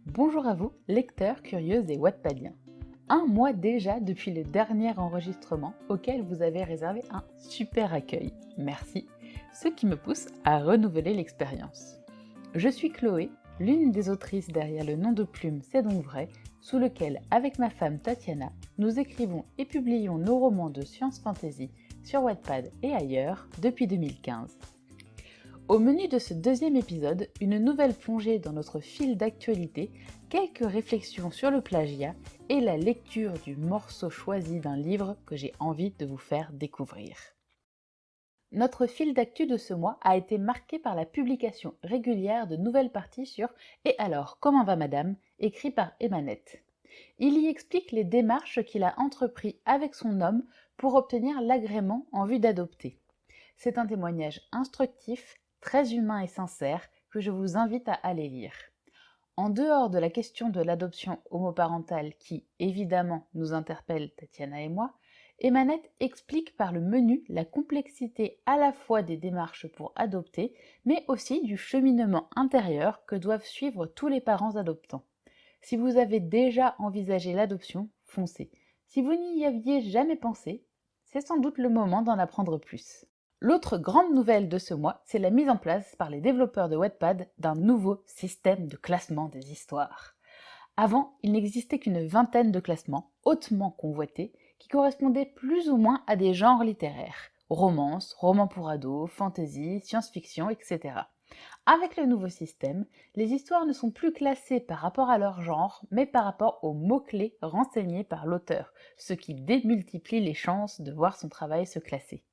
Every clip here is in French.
Bonjour à vous, lecteurs, curieuses et wattpadiens. Un mois déjà depuis le dernier enregistrement auquel vous avez réservé un super accueil. Merci, ce qui me pousse à renouveler l'expérience. Je suis Chloé, l'une des autrices derrière le nom de plume C'est donc vrai, sous lequel, avec ma femme Tatiana, nous écrivons et publions nos romans de science-fantasy sur Wattpad et ailleurs depuis 2015. Au menu de ce deuxième épisode, une nouvelle plongée dans notre fil d'actualité, quelques réflexions sur le plagiat et la lecture du morceau choisi d'un livre que j'ai envie de vous faire découvrir. Notre fil d'actu de ce mois a été marqué par la publication régulière de nouvelles parties sur « Et alors, comment va madame ?», écrit par Emmanette. Il y explique les démarches qu'il a entreprises avec son homme pour obtenir l'agrément en vue d'adopter. C'est un témoignage instructif, très humain et sincère que je vous invite à aller lire. En dehors de la question de l'adoption homoparentale qui, évidemment, nous interpelle Tatiana et moi, Emmanette explique par le menu la complexité à la fois des démarches pour adopter, mais aussi du cheminement intérieur que doivent suivre tous les parents adoptants. Si vous avez déjà envisagé l'adoption, foncez. Si vous n'y aviez jamais pensé, c'est sans doute le moment d'en apprendre plus. L'autre grande nouvelle de ce mois, c'est la mise en place par les développeurs de Wattpad d'un nouveau système de classement des histoires. Avant, il n'existait qu'une vingtaine de classements, hautement convoités, qui correspondaient plus ou moins à des genres littéraires, romance, roman pour ados, fantasy, science-fiction, etc. Avec le nouveau système, les histoires ne sont plus classées par rapport à leur genre, mais par rapport aux mots-clés renseignés par l'auteur, ce qui démultiplie les chances de voir son travail se classer.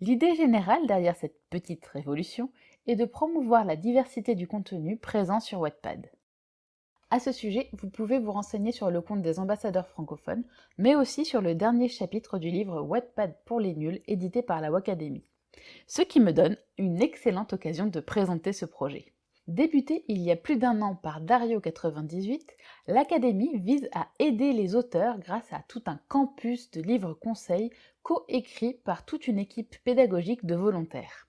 L'idée générale derrière cette petite révolution est de promouvoir la diversité du contenu présent sur Wattpad. À ce sujet, vous pouvez vous renseigner sur le compte des ambassadeurs francophones, mais aussi sur le dernier chapitre du livre Wattpad pour les nuls édité par la Wacadémie. Ce qui me donne une excellente occasion de présenter ce projet. Débuté il y a plus d'un an par Dario98, l'Académie vise à aider les auteurs grâce à tout un campus de livres conseils co-écrits par toute une équipe pédagogique de volontaires.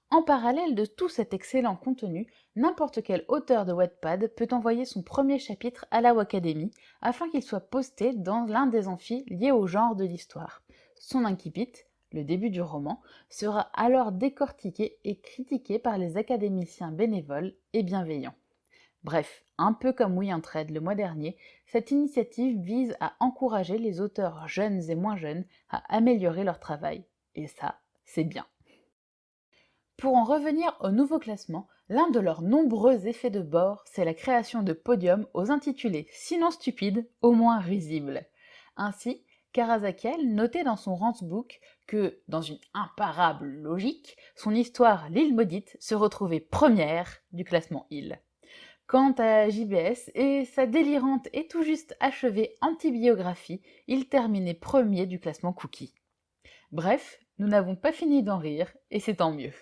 En parallèle de tout cet excellent contenu, n'importe quel auteur de Wattpad peut envoyer son premier chapitre à la Wacadémie afin qu'il soit posté dans l'un des amphis liés au genre de l'histoire. Son incipit, le début du roman, sera alors décortiqué et critiqué par les académiciens bénévoles et bienveillants. Bref, un peu comme We Entraide le mois dernier, cette initiative vise à encourager les auteurs jeunes et moins jeunes à améliorer leur travail. Et ça, c'est bien. Pour en revenir au nouveau classement, l'un de leurs nombreux effets de bord, c'est la création de podiums aux intitulés sinon stupides, au moins risibles. Ainsi, Karazakiel notait dans son Rantbook que, dans une imparable logique, son histoire L'île maudite se retrouvait première du classement île. Quant à JBS et sa délirante et tout juste achevée antibiographie, il terminait premier du classement Cookie. Bref, nous n'avons pas fini d'en rire, et c'est tant mieux.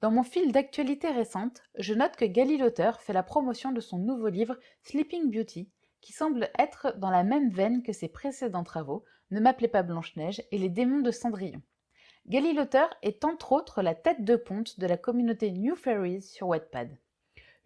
Dans mon fil d'actualité récente, je note que Gali l'auteur fait la promotion de son nouveau livre Sleeping Beauty, qui semble être dans la même veine que ses précédents travaux, Ne m'appelez pas Blanche-Neige et Les démons de Cendrillon. Gali l'auteur est entre autres la tête de ponte de la communauté New Fairies sur Wattpad.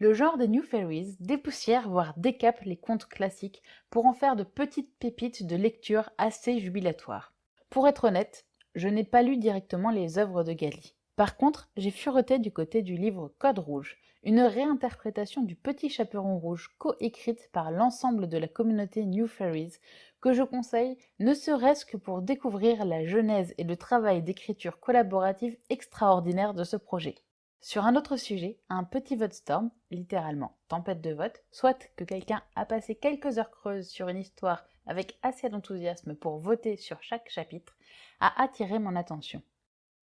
Le genre des New Fairies dépoussière voire décape les contes classiques pour en faire de petites pépites de lecture assez jubilatoires. Pour être honnête, je n'ai pas lu directement les œuvres de Gali. Par contre, j'ai fureté du côté du livre Code Rouge, une réinterprétation du Petit Chaperon Rouge co-écrite par l'ensemble de la communauté New Fairies, que je conseille ne serait-ce que pour découvrir la genèse et le travail d'écriture collaborative extraordinaire de ce projet. Sur un autre sujet, un petit vote storm, littéralement tempête de vote, soit que quelqu'un a passé quelques heures creuses sur une histoire avec assez d'enthousiasme pour voter sur chaque chapitre, a attiré mon attention.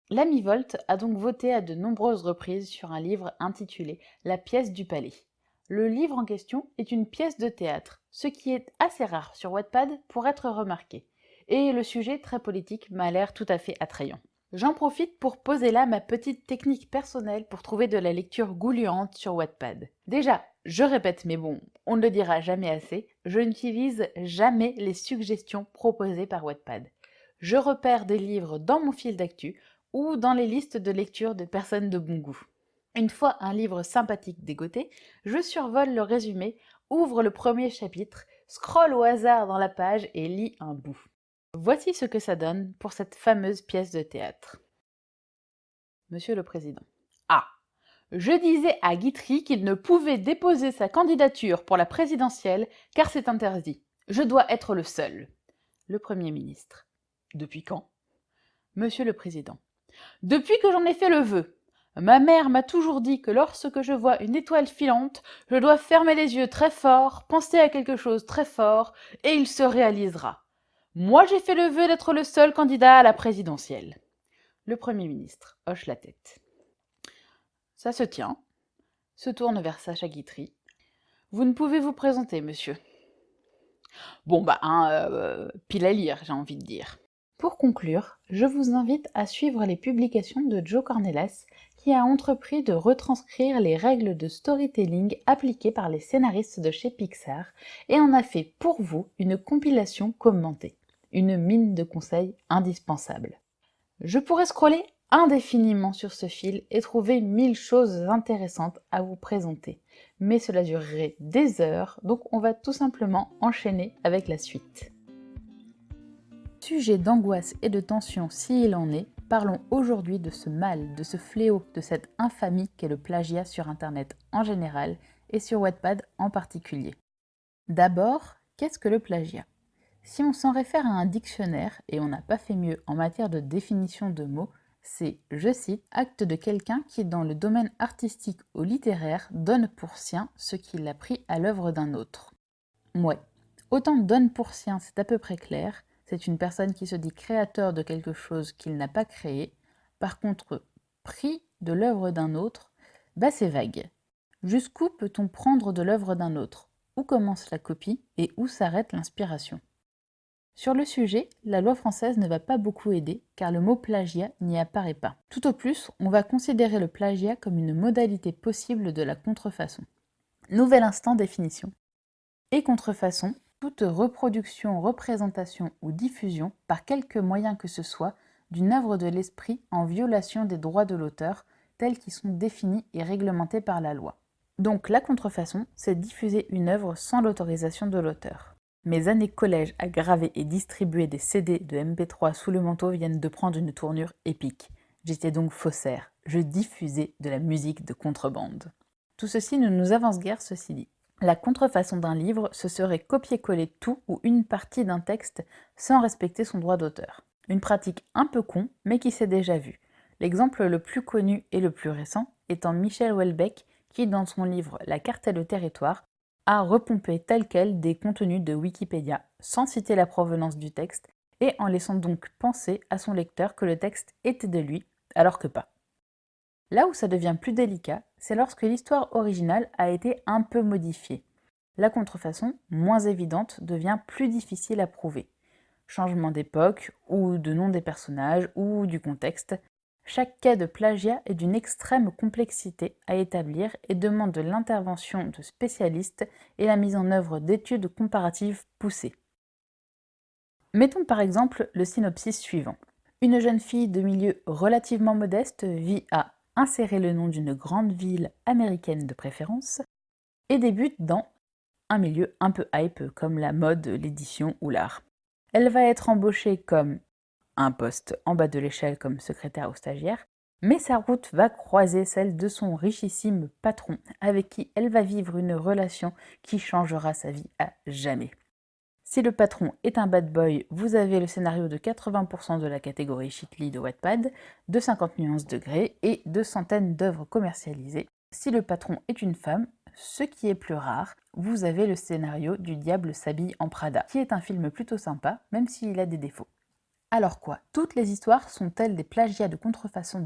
L'ami Volt a donc voté à de nombreuses reprises sur un livre intitulé La pièce du palais. Le livre en question est une pièce de théâtre, ce qui est assez rare sur Wattpad pour être remarqué, et le sujet très politique m'a l'air tout à fait attrayant. J'en profite pour poser là ma petite technique personnelle pour trouver de la lecture goulayante sur Wattpad. Déjà, je répète, mais bon, on ne le dira jamais assez, je n'utilise jamais les suggestions proposées par Wattpad. Je repère des livres dans mon fil d'actu ou dans les listes de lecture de personnes de bon goût. Une fois un livre sympathique dégoté, je survole le résumé ouvre le premier chapitre, scrolle au hasard dans la page et lit un bout. Voici ce que ça donne pour cette fameuse pièce de théâtre. Monsieur le Président. Ah, je disais à Guitry qu'il ne pouvait déposer sa candidature pour la présidentielle car c'est interdit. Je dois être le seul. Le Premier ministre. Depuis quand? Monsieur le Président. Depuis que j'en ai fait le vœu. Ma mère m'a toujours dit que lorsque je vois une étoile filante, je dois fermer les yeux très fort, penser à quelque chose très fort, et il se réalisera. Moi, j'ai fait le vœu d'être le seul candidat à la présidentielle. Le Premier ministre hoche la tête. Ça se tient, se tourne vers Sacha Guitry. Vous ne pouvez vous présenter, monsieur. Bon, pile à lire, j'ai envie de dire. Pour conclure, je vous invite à suivre les publications de Joe Cornelas, qui a entrepris de retranscrire les règles de storytelling appliquées par les scénaristes de chez Pixar et en a fait pour vous une compilation commentée, une mine de conseils indispensable. Je pourrais scroller indéfiniment sur ce fil et trouver 1000 choses intéressantes à vous présenter, mais cela durerait des heures, donc on va tout simplement enchaîner avec la suite. Sujet d'angoisse et de tension s'il en est, parlons aujourd'hui de ce mal, de ce fléau, de cette infamie qu'est le plagiat sur Internet en général et sur Wattpad en particulier. D'abord, qu'est-ce que le plagiat? Si on s'en réfère à un dictionnaire, et on n'a pas fait mieux en matière de définition de mots, c'est, je cite, « acte de quelqu'un qui, dans le domaine artistique ou littéraire, donne pour sien ce qu'il a pris à l'œuvre d'un autre ». Ouais, autant donne pour sien, c'est à peu près clair, c'est une personne qui se dit créateur de quelque chose qu'il n'a pas créé. Par contre, pris de l'œuvre d'un autre, c'est vague. Jusqu'où peut-on prendre de l'œuvre d'un autre? Où commence la copie et où s'arrête l'inspiration? Sur le sujet, la loi française ne va pas beaucoup aider car le mot plagiat n'y apparaît pas. Tout au plus, on va considérer le plagiat comme une modalité possible de la contrefaçon. Nouvel instant définition. Et contrefaçon, toute reproduction, représentation ou diffusion, par quelque moyen que ce soit, d'une œuvre de l'esprit en violation des droits de l'auteur, tels qu'ils sont définis et réglementés par la loi. Donc la contrefaçon, c'est diffuser une œuvre sans l'autorisation de l'auteur. Mes années collège à graver et distribuer des CD de MP3 sous le manteau viennent de prendre une tournure épique. J'étais donc faussaire, je diffusais de la musique de contrebande. Tout ceci ne nous avance guère, ceci dit. La contrefaçon d'un livre, ce serait copier-coller tout ou une partie d'un texte sans respecter son droit d'auteur. Une pratique un peu con, mais qui s'est déjà vue. L'exemple le plus connu et le plus récent étant Michel Houellebecq, qui, dans son livre La carte et le territoire, a repompé tel quel des contenus de Wikipédia, sans citer la provenance du texte, et en laissant donc penser à son lecteur que le texte était de lui, alors que pas. Là où ça devient plus délicat, c'est lorsque l'histoire originale a été un peu modifiée. La contrefaçon, moins évidente, devient plus difficile à prouver. Changement d'époque, ou de nom des personnages, ou du contexte, chaque cas de plagiat est d'une extrême complexité à établir et demande de l'intervention de spécialistes et la mise en œuvre d'études comparatives poussées. Mettons par exemple le synopsis suivant. Une jeune fille de milieu relativement modeste vit à insérer le nom d'une grande ville américaine de préférence et débute dans un milieu un peu hype comme la mode, l'édition ou l'art. Elle va être embauchée comme un poste en bas de l'échelle comme secrétaire ou stagiaire, mais sa route va croiser celle de son richissime patron avec qui elle va vivre une relation qui changera sa vie à jamais. Si le patron est un bad boy, vous avez le scénario de 80% de la catégorie Chitli de Wattpad, de 50 nuances degrés et de centaines d'œuvres commercialisées. Si le patron est une femme, ce qui est plus rare, vous avez le scénario du Diable s'habille en Prada, qui est un film plutôt sympa, même s'il a des défauts. Alors quoi? Toutes les histoires sont-elles des plagiats de contrefaçon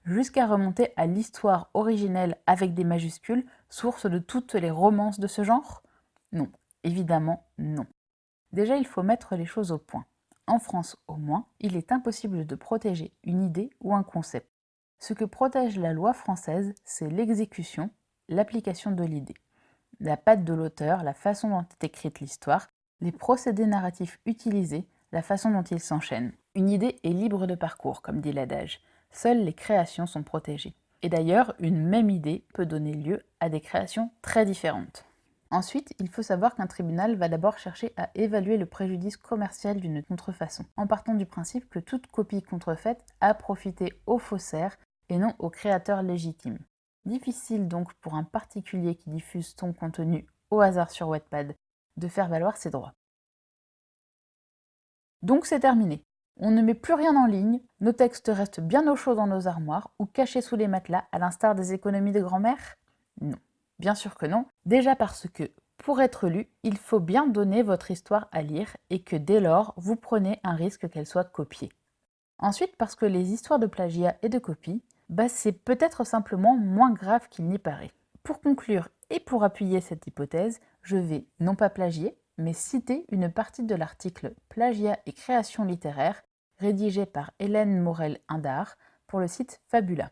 jusqu'à remonter à l'histoire originelle avec des majuscules, source de toutes les romances de ce genre? Non. Évidemment, non. Déjà, il faut mettre les choses au point. En France, au moins, il est impossible de protéger une idée ou un concept. Ce que protège la loi française, c'est l'exécution, l'application de l'idée. La patte de l'auteur, la façon dont est écrite l'histoire, les procédés narratifs utilisés, la façon dont ils s'enchaînent. Une idée est libre de parcours, comme dit l'adage. Seules les créations sont protégées. Et d'ailleurs, une même idée peut donner lieu à des créations très différentes. Ensuite, il faut savoir qu'un tribunal va d'abord chercher à évaluer le préjudice commercial d'une contrefaçon, en partant du principe que toute copie contrefaite a profité au faussaire et non au créateur légitime. Difficile donc pour un particulier qui diffuse son contenu au hasard sur Wattpad de faire valoir ses droits. Donc c'est terminé. On ne met plus rien en ligne, nos textes restent bien au chaud dans nos armoires ou cachés sous les matelas à l'instar des économies de grand-mère? Non, bien sûr que non. Déjà parce que, pour être lu, il faut bien donner votre histoire à lire et que dès lors, vous prenez un risque qu'elle soit copiée. Ensuite parce que les histoires de plagiat et de copie, c'est peut-être simplement moins grave qu'il n'y paraît. Pour conclure et pour appuyer cette hypothèse, je vais non pas plagier, mais citer une partie de l'article Plagiat et création littéraire rédigé par Hélène Morel-Indard pour le site Fabula.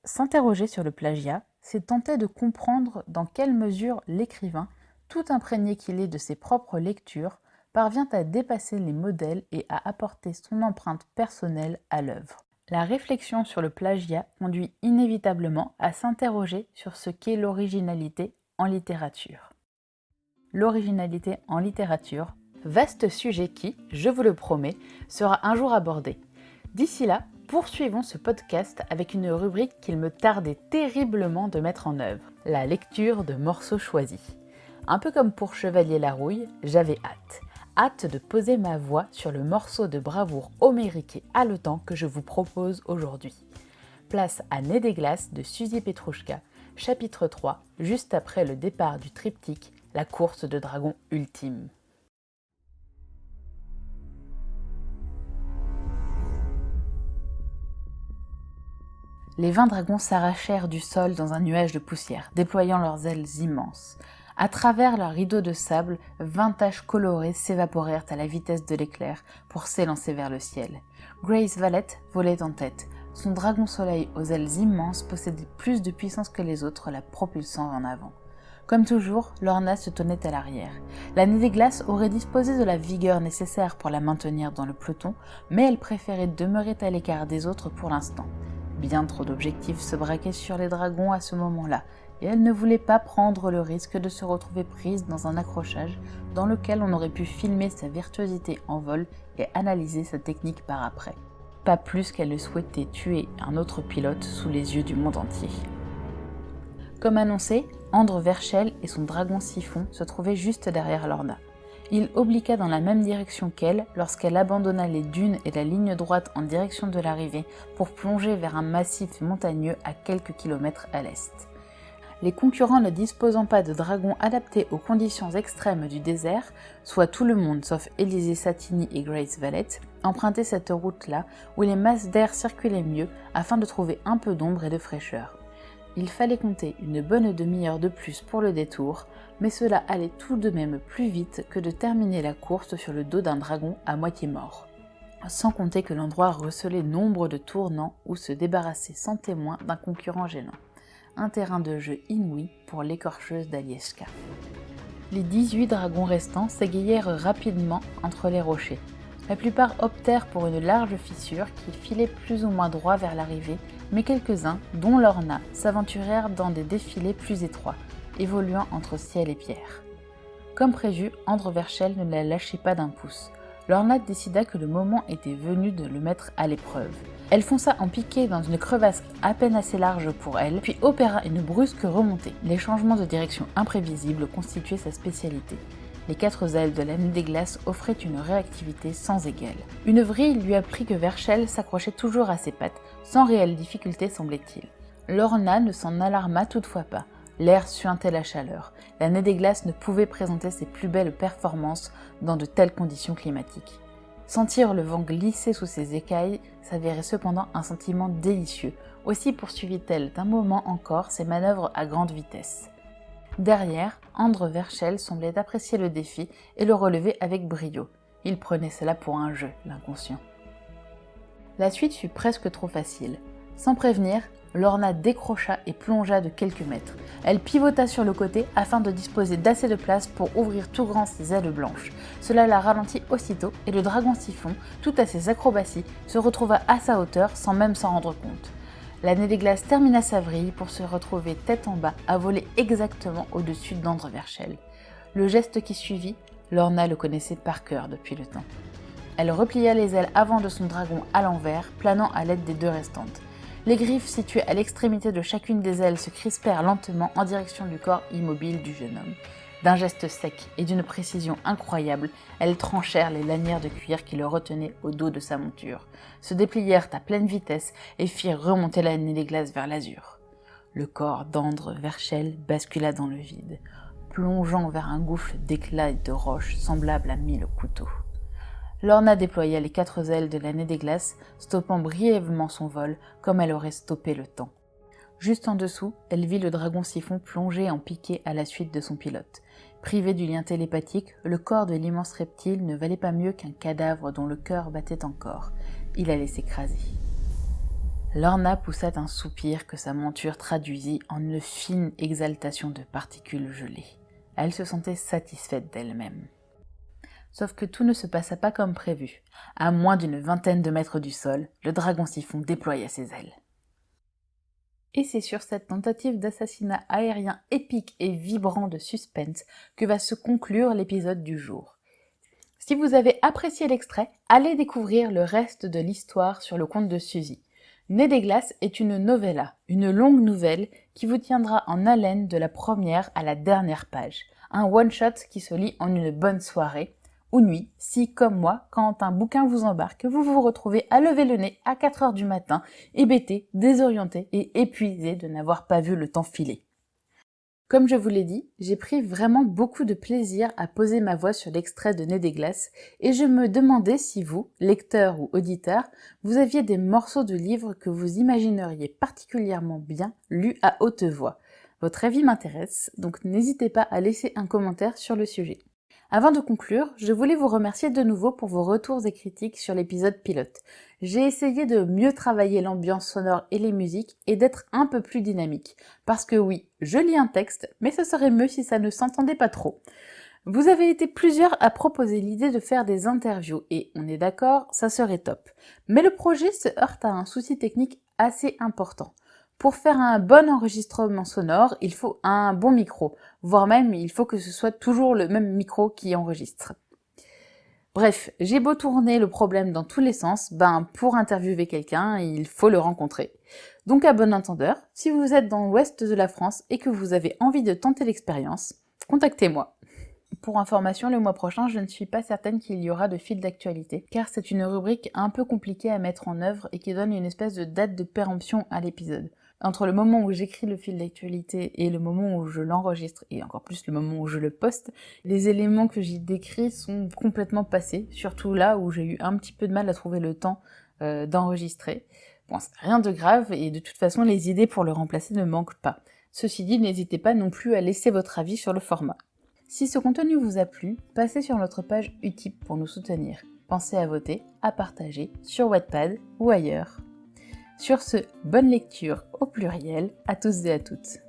S'interroger sur le plagiat, c'est tenter de comprendre dans quelle mesure l'écrivain, tout imprégné qu'il est de ses propres lectures, parvient à dépasser les modèles et à apporter son empreinte personnelle à l'œuvre. La réflexion sur le plagiat conduit inévitablement à s'interroger sur ce qu'est l'originalité en littérature. L'originalité en littérature, vaste sujet qui, je vous le promets, sera un jour abordé. D'ici là, poursuivons ce podcast avec une rubrique qu'il me tardait terriblement de mettre en œuvre, la lecture de morceaux choisis. Un peu comme pour Chevalier Larouille, j'avais hâte de poser ma voix sur le morceau de bravoure homérique et haletant que je vous propose aujourd'hui. Place à Nez des glaces de Suzy Petrouchka, chapitre 3, juste après le départ du triptyque, la course de dragon ultime. Les 20 dragons s'arrachèrent du sol dans un nuage de poussière, déployant leurs ailes immenses. À travers leur rideau de sable, 20 taches colorées s'évaporèrent à la vitesse de l'éclair pour s'élancer vers le ciel. Grace Valette volait en tête. Son dragon soleil aux ailes immenses possédait plus de puissance que les autres, la propulsant en avant. Comme toujours, Lorna se tenait à l'arrière. La Nez des glaces aurait disposé de la vigueur nécessaire pour la maintenir dans le peloton, mais elle préférait demeurer à l'écart des autres pour l'instant. Bien trop d'objectifs se braquaient sur les dragons à ce moment-là, et elle ne voulait pas prendre le risque de se retrouver prise dans un accrochage dans lequel on aurait pu filmer sa virtuosité en vol et analyser sa technique par après. Pas plus qu'elle ne souhaitait tuer un autre pilote sous les yeux du monde entier. Comme annoncé, André Verchel et son dragon siphon se trouvaient juste derrière Lorna. Il obliqua dans la même direction qu'elle lorsqu'elle abandonna les dunes et la ligne droite en direction de l'arrivée pour plonger vers un massif montagneux à quelques kilomètres à l'est. Les concurrents ne disposant pas de dragons adaptés aux conditions extrêmes du désert, soit tout le monde sauf Élisée Satini et Grace Valette, empruntaient cette route-là où les masses d'air circulaient mieux afin de trouver un peu d'ombre et de fraîcheur. Il fallait compter une bonne demi-heure de plus pour le détour, mais cela allait tout de même plus vite que de terminer la course sur le dos d'un dragon à moitié mort. Sans compter que l'endroit recelait nombre de tournants où se débarrasser sans témoin d'un concurrent gênant. Un terrain de jeu inouï pour l'écorcheuse d'Alieska. Les 18 dragons restants s'égayèrent rapidement entre les rochers. La plupart optèrent pour une large fissure qui filait plus ou moins droit vers l'arrivée, mais quelques-uns, dont Lorna, s'aventurèrent dans des défilés plus étroits, évoluant entre ciel et pierre. Comme prévu, André Verchel ne la lâchait pas d'un pouce. Lorna décida que le moment était venu de le mettre à l'épreuve. Elle fonça en piqué dans une crevasse à peine assez large pour elle, puis opéra une brusque remontée. Les changements de direction imprévisibles constituaient sa spécialité. Les 4 ailes de la Nez des glaces offraient une réactivité sans égale. Une vrille lui apprit que Verchel s'accrochait toujours à ses pattes, sans réelle difficulté semblait-il. Lorna ne s'en alarma toutefois pas. L'air suintait la chaleur. La Nez des glaces ne pouvait présenter ses plus belles performances dans de telles conditions climatiques. Sentir le vent glisser sous ses écailles s'avérait cependant un sentiment délicieux. Aussi poursuivit-elle d'un moment encore ses manœuvres à grande vitesse. Derrière, André Verchel semblait apprécier le défi et le relever avec brio. Il prenait cela pour un jeu, l'inconscient. La suite fut presque trop facile. Sans prévenir, Lorna décrocha et plongea de quelques mètres. Elle pivota sur le côté afin de disposer d'assez de place pour ouvrir tout grand ses ailes blanches. Cela la ralentit aussitôt et le dragon siphon, tout à ses acrobaties, se retrouva à sa hauteur sans même s'en rendre compte. L'année des glaces termina sa vrille pour se retrouver tête en bas à voler exactement au-dessus d'Andreverchel. Le geste qui suivit, Lorna le connaissait par cœur depuis le temps. Elle replia les ailes avant de son dragon à l'envers, planant à l'aide des 2 restantes. Les griffes situées à l'extrémité de chacune des ailes se crispèrent lentement en direction du corps immobile du jeune homme. D'un geste sec et d'une précision incroyable, elles tranchèrent les lanières de cuir qui le retenaient au dos de sa monture, se déplièrent à pleine vitesse et firent remonter l'année des glaces vers l'azur. Le corps d'Andreverchel bascula dans le vide, plongeant vers un gouffre d'éclats et de roches semblable à 1000 couteaux. Lorna déploya les 4 ailes de l'année des glaces, stoppant brièvement son vol comme elle aurait stoppé le temps. Juste en dessous, elle vit le dragon siphon plonger en piqué à la suite de son pilote. Privé du lien télépathique, le corps de l'immense reptile ne valait pas mieux qu'un cadavre dont le cœur battait encore. Il allait s'écraser. Lorna poussa un soupir que sa monture traduisit en une fine exaltation de particules gelées. Elle se sentait satisfaite d'elle-même. Sauf que tout ne se passa pas comme prévu. À moins d'une vingtaine de mètres du sol, le dragon siphon déploya ses ailes. Et c'est sur cette tentative d'assassinat aérien épique et vibrant de suspense que va se conclure l'épisode du jour. Si vous avez apprécié l'extrait, allez découvrir le reste de l'histoire sur le compte de Suzy. Nez des glaces est une novella, une longue nouvelle qui vous tiendra en haleine de la première à la dernière page. Un one-shot qui se lit en une bonne soirée ou nuit, si, comme moi, quand un bouquin vous embarque, vous vous retrouvez à lever le nez à 4 heures du matin, hébété, désorienté et épuisé de n'avoir pas vu le temps filer. Comme je vous l'ai dit, j'ai pris vraiment beaucoup de plaisir à poser ma voix sur l'extrait de Nez des glaces et je me demandais si vous, lecteur ou auditeur, vous aviez des morceaux de livres que vous imagineriez particulièrement bien lus à haute voix. Votre avis m'intéresse, donc n'hésitez pas à laisser un commentaire sur le sujet. Avant de conclure, je voulais vous remercier de nouveau pour vos retours et critiques sur l'épisode pilote. J'ai essayé de mieux travailler l'ambiance sonore et les musiques et d'être un peu plus dynamique. Parce que oui, je lis un texte, mais ce serait mieux si ça ne s'entendait pas trop. Vous avez été plusieurs à proposer l'idée de faire des interviews et, on est d'accord, ça serait top. Mais le projet se heurte à un souci technique assez important. Pour faire un bon enregistrement sonore, il faut un bon micro, voire même il faut que ce soit toujours le même micro qui enregistre. Bref, j'ai beau tourner le problème dans tous les sens, pour interviewer quelqu'un, il faut le rencontrer. Donc à bon entendeur, si vous êtes dans l'ouest de la France et que vous avez envie de tenter l'expérience, contactez-moi. Pour information, le mois prochain, je ne suis pas certaine qu'il y aura de fil d'actualité, car c'est une rubrique un peu compliquée à mettre en œuvre et qui donne une espèce de date de péremption à l'épisode. Entre le moment où j'écris le fil d'actualité et le moment où je l'enregistre, et encore plus le moment où je le poste, les éléments que j'y décris sont complètement passés, surtout là où j'ai eu un petit peu de mal à trouver le temps d'enregistrer. Bon, c'est rien de grave, et de toute façon, les idées pour le remplacer ne manquent pas. Ceci dit, n'hésitez pas non plus à laisser votre avis sur le format. Si ce contenu vous a plu, passez sur notre page Utip pour nous soutenir. Pensez à voter, à partager sur Wattpad ou ailleurs. Sur ce, bonne lecture au pluriel à tous et à toutes.